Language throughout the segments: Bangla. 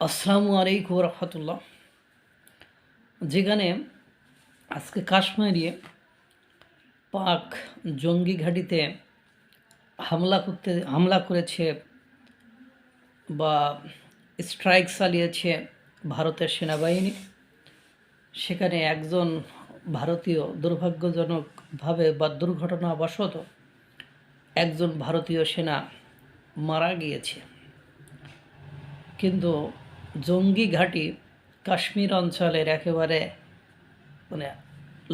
আসসালামু আলাইকুম রহমতুল্লাহ। যেখানে আজকে কাশ্মীরে পাক জঙ্গি ঘাঁটিতে হামলা করেছে বা স্ট্রাইক চালিয়েছে ভারতের সেনাবাহিনী, সেখানে একজন ভারতীয় দুর্ভাগ্যজনকভাবে বা দুর্ঘটনাবশত একজন ভারতীয় সেনা মারা গিয়েছে। কিন্তু জঙ্গি ঘাঁটি কাশ্মীর অঞ্চলের একেবারে মানে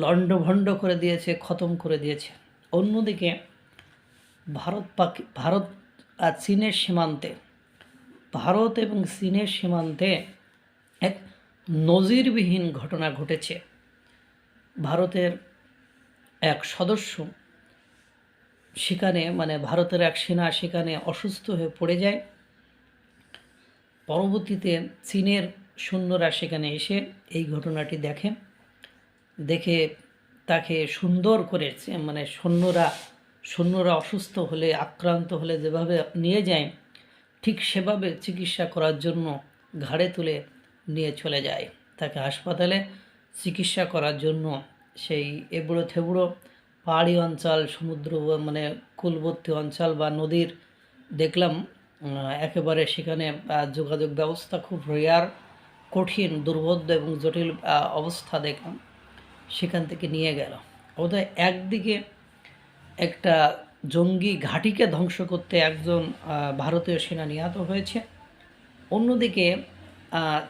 লণ্ডভণ্ড করে দিয়েছে, খতম করে দিয়েছে। অন্যদিকে ভারত আর চীনের সীমান্তে, ভারত এবং চীনের সীমান্তে এক নজিরবিহীন ঘটনা ঘটেছে। ভারতের এক সদস্য সেখানে ভারতের এক সেনা সেখানে অসুস্থ হয়ে পড়ে যায়। পরবর্তীতে চীনের সৈন্যরা সেখানে এসে এই ঘটনাটি দেখে তাকে সুন্দর করে সৈন্যরা অসুস্থ হলে, আক্রান্ত হলে যেভাবে নিয়ে যায়, ঠিক সেভাবে চিকিৎসা করার জন্য ঘাড়ে তুলে নিয়ে চলে যায়। তাকে হাসপাতালে চিকিৎসা করার জন্য সেই এবড়ো থেবড়ো পাহাড়ি অঞ্চল, সমুদ্র কূলবর্তী অঞ্চল বা নদীর দেখলাম একেবারে সেখানে যোগাযোগ ব্যবস্থা খুব রেয়ার, কঠিন, দুর্বোধ্য এবং জটিল অবস্থা দেখলাম। সেখান থেকে নিয়ে গেল। অর্থাৎ একদিকে একটা জঙ্গি ঘাঁটিকে ধ্বংস করতে একজন ভারতীয় সেনা নিহত হয়েছে, অন্যদিকে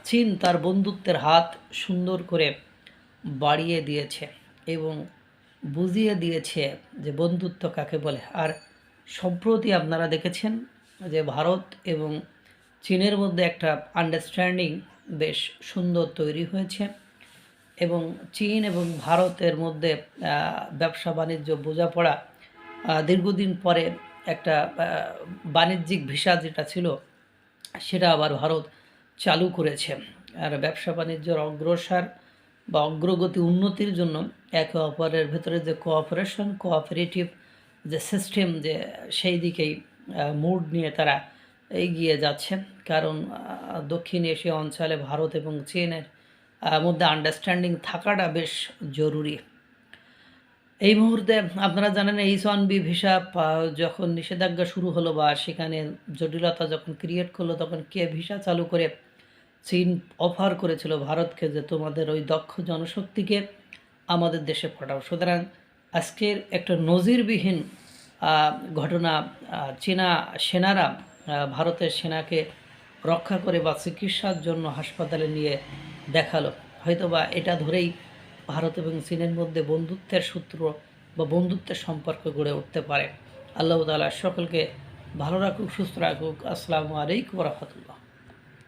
চীন তার বন্ধুত্বের হাত সুন্দর করে বাড়িয়ে দিয়েছে এবং বুঝিয়ে দিয়েছে যে বন্ধুত্ব কাকে বলে। আর সম্প্রতি আপনারা দেখেছেন যে ভারত এবং চীনের মধ্যে একটা আন্ডারস্ট্যান্ডিং বেশ সুন্দর তৈরি হয়েছে এবং চীন এবং ভারতের মধ্যে ব্যবসা বাণিজ্য বোঝাপড়া দীর্ঘদিন পরে একটা বাণিজ্যিক ভিসা যেটা ছিল সেটা আবার ভারত চালু করেছে। আর ব্যবসা বাণিজ্যের অগ্রসর বা অগ্রগতি উন্নতির জন্য একে অপরের ভেতরে যে কোঅপারেটিভ যে সিস্টেম, যে সেই দিকেই মুড নিয়ে তারা এগিয়ে যাচ্ছে। কারণ দক্ষিণ এশিয়া অঞ্চলে ভারত এবং চীনের মধ্যে আন্ডারস্ট্যান্ডিং থাকাটা বেশ জরুরি। এই মুহূর্তে আপনারা জানেন H1B ভিসা যখন নিষেধাজ্ঞা শুরু হলো বা সেখানে জটিলতা যখন ক্রিয়েট করলো, তখন কে ভিসা চালু করে চীন অফার করেছিল ভারতকে যে তোমাদের ওই দক্ষ জনশক্তিকে আমাদের দেশে পাঠাও। সুতরাং আজকের একটা নজিরবিহীন ঘটনা, চীনা সেনারা ভারতের সেনাকে রক্ষা করে বা চিকিৎসার জন্য হাসপাতালে নিয়ে দেখালো। হয়তোবা এটা ধরেই ভারত এবং চীনের মধ্যে বন্ধুত্বের সূত্র বা বন্ধুত্বের সম্পর্ক গড়ে উঠতে পারে। আল্লাহ তাআলা সকলকে ভালো রাখুক, সুস্থ রাখুক। আসসালামু আলাইকুম রহমতুল্লাহ।